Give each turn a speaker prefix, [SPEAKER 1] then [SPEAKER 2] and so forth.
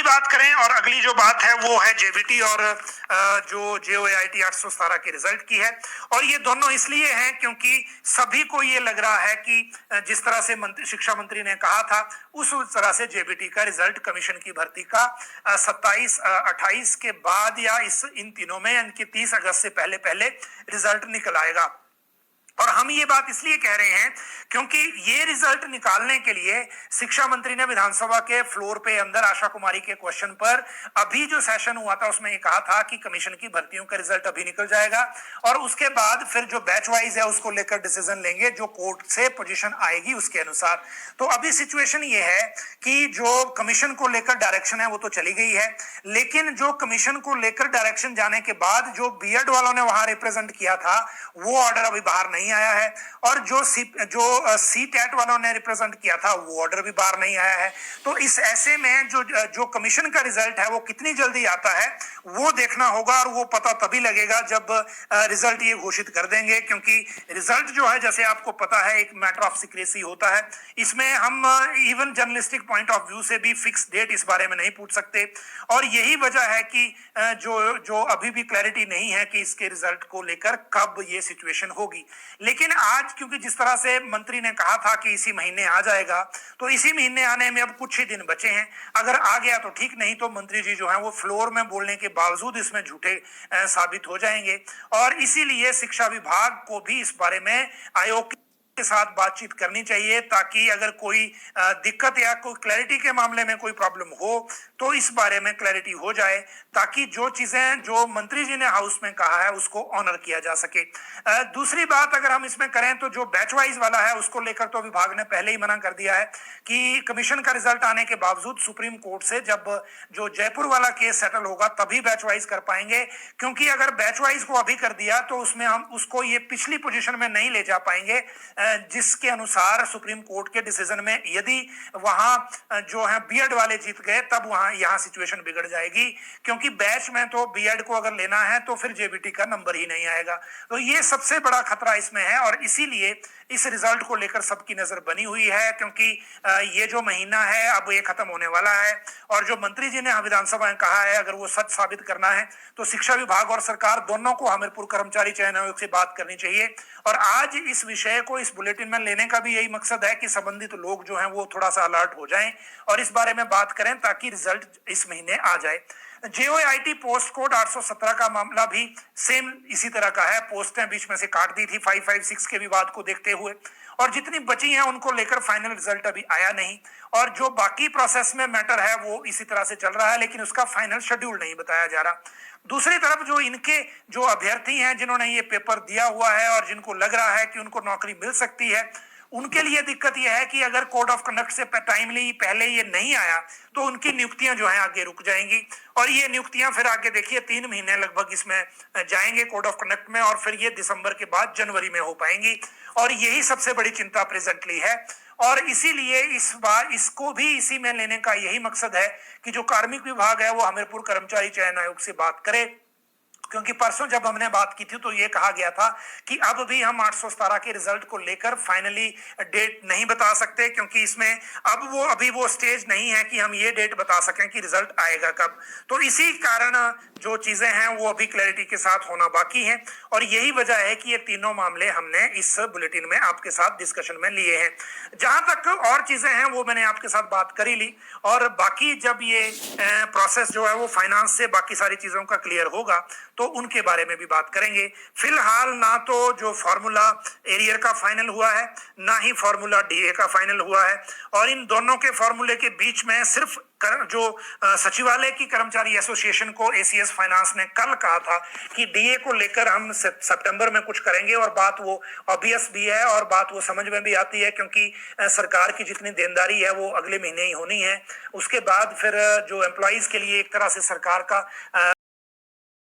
[SPEAKER 1] बात करें और अगली जो बात है वो है जेबीटी और जो जेओआईटी 817 के रिजल्ट की है। और ये दोनों इसलिए हैं क्योंकि सभी को ये लग रहा है कि जिस तरह से शिक्षा मंत्री ने कहा था उस तरह से जेबीटी का रिजल्ट कमीशन की भर्ती का 27-28 के बाद या इन तीनों में इनकी 30 अगस्त से पहले पहले रिजल्ट निकल आएगा। और हम ये बात इसलिए कह रहे हैं क्योंकि ये रिजल्ट निकालने के लिए शिक्षा मंत्री ने विधानसभा के फ्लोर पे अंदर आशा कुमारी के क्वेश्चन पर अभी जो सेशन हुआ था उसमें ये कहा था कि कमीशन की भर्तियों का रिजल्ट अभी निकल जाएगा और उसके बाद फिर जो बैच वाइज है उसको लेकर डिसीजन लेंगे, जो कोर्ट से पोजीशन आएगी उसके अनुसार। तो अभी सिचुएशन ये है कि जो कमीशन को लेकर डायरेक्शन है वो तो चली गई है, लेकिन जो कमीशन को लेकर डायरेक्शन जाने के बाद जो बीएड वालों ने वहां रिप्रेजेंट किया था वो ऑर्डर अभी बाहर नहीं आया है, और जो सी टेट वालों ने रिप्रेजेंट किया था वो ऑर्डर भी बाहर नहीं आया है। तो इस ऐसे में जो कमीशन का रिजल्ट है वो कितनी जल्दी आता है वो देखना होगा, और वो पता तभी लगेगा जब रिजल्ट ये घोषित कर देंगे, क्योंकि रिजल्ट जो है जैसे आपको पता है एक मैटर ऑफ सीक्रेसी होता है। इसमें हम even journalistic point of view से भी फिक्स डेट इस बारे में नहीं पूछ सकते, और यही वजह है कि जो अभी भी क्लैरिटी नहीं है कि इसके रिजल्ट को लेकर कब ये सिचुएशन होगी। लेकिन आज क्योंकि जिस तरह से मंत्री ने कहा था कि इसी महीने आ जाएगा, तो इसी महीने आने में अब कुछ ही दिन बचे हैं। अगर आ गया तो ठीक, नहीं तो मंत्री जी जो है वो फ्लोर में बोलने के बावजूद इसमें झूठे साबित हो जाएंगे। और इसीलिए शिक्षा विभाग को भी इस बारे में आयोग के साथ बातचीत करनी चाहिए, ताकि अगर कोई दिक्कत या कोई क्लैरिटी के मामले में कोई प्रॉब्लम हो तो इस बारे में क्लैरिटी हो जाए, ताकि जो चीजें जो मंत्री जी ने हाउस में कहा है उसको ऑनर किया जा सके। दूसरी बात अगर हम इसमें करें तो जो बैच वाइज वाला है उसको लेकर तो विभाग ने पहले ही मना कर दिया है कि कमीशन का रिजल्ट आने के बावजूद सुप्रीम कोर्ट से जब जो जयपुर वाला केस सेटल होगा तभी बैच वाइज कर पाएंगे, क्योंकि अगर बैच वाइज को अभी कर दिया तो उसमें हम उसको ये पिछली पोजीशन में नहीं ले जा पाएंगे, जिसके अनुसार सुप्रीम कोर्ट के डिसीजन में यदि वहां जो है बीएड वाले जीत गए तब वहां यहां सिचुएशन बिगड़ जाएगी, क्योंकि बैच में तो बीएड को अगर लेना है तो फिर जेबीटी का नंबर ही नहीं आएगा। तो ये सबसे बड़ा खतरा इसमें है, और इसीलिए इस रिजल्ट को लेकर सबकी नजर बनी हुई है, क्योंकि ये जो महीना है अब ये खत्म होने वाला है, और जो मंत्री जी ने विधानसभा में कहा है अगर वो सच साबित करना है तो शिक्षा विभाग और सरकार दोनों को हमीरपुर कर्मचारी चयन आयोग से बात करनी चाहिए। और आज इस विषय को इस बुलेटिन में लेने का भी यही मकसद है कि संबंधित लोग जो हैं वो थोड़ा सा अलर्ट हो जाएं और इस बारे में बात करें ताकि रिजल्ट इस महीने आ जाए। जेओआईटी पोस्ट कोड 817 का मामला भी सेम इसी तरह का है। पोस्टें बीच में से काट दी थी 556 के विवाद को देखते हुए, और जितनी बची हैं उनको लेकर फाइनल रिजल्ट अभी आया नहीं, और जो बाकी प्रोसेस में मैटर है वो इसी तरह से चल रहा है, लेकिन उसका फाइनल शेड्यूल नहीं बताया जा रहा। दूसरी तरफ जो इनके जो अभ्यर्थी हैं जिन्होंने ये पेपर दिया हुआ है और जिनको लग रहा है कि उनको नौकरी मिल सकती है, उनके लिए दिक्कत यह है कि अगर कोड ऑफ कंडक्ट से टाइमली पहले ये नहीं आया तो उनकी नियुक्तियां जो हैं आगे रुक जाएंगी, और ये नियुक्तियां फिर आगे देखिए 3 महीने लगभग इसमें जाएंगे कोड ऑफ कंडक्ट में, और फिर ये दिसंबर के बाद जनवरी में हो पाएंगी, और यही सबसे बड़ी चिंता प्रेजेंटली है। और इसीलिए इस बार इसको भी इसी में लेने का यही मकसद है कि जो कार्मिक विभाग है वो हमीरपुर कर्मचारी चयन आयोग से बात करे, क्योंकि परसों जब हमने बात की थी तो ये कहा गया था कि अब भी हम 817 के रिजल्ट को लेकर फाइनली डेट नहीं बता सकते, क्योंकि इसमें अभी वो स्टेज नहीं है कि हम ये डेट बता सकें कि रिजल्ट आएगा कब। तो इसी कारण जो चीजें हैं वो अभी क्लैरिटी के साथ होना बाकी है, और यही वजह है कि ये तीनों मामले हमने इस बुलेटिन में आपके साथ डिस्कशन में लिए हैं। जहां तक और चीजें हैं वो मैंने आपके साथ बात करी ली, और बाकी जब ये प्रोसेस जो है वो फाइनेंस से बाकी सारी चीजों का क्लियर होगा तो उनके बारे में भी बात करेंगे। फिलहाल ना तो जो फॉर्मूला एरियर का फाइनल हुआ है ना ही फॉर्मूला डीए का फाइनल हुआ है, और इन दोनों के फॉर्मूले के बीच में सिर्फ जो सचिवालय की कर्मचारी एसोसिएशन को एसीएस फाइनेंस ने कल कहा था कि डीए को लेकर हम सितंबर में कुछ करेंगे, और बात वो ऑब्वियस भी है और बात वो समझ में भी आती है, क्योंकि सरकार की जितनी देनदारी है वो अगले महीने ही होनी है। उसके बाद फिर जो एम्प्लॉइज के लिए एक तरह से सरकार का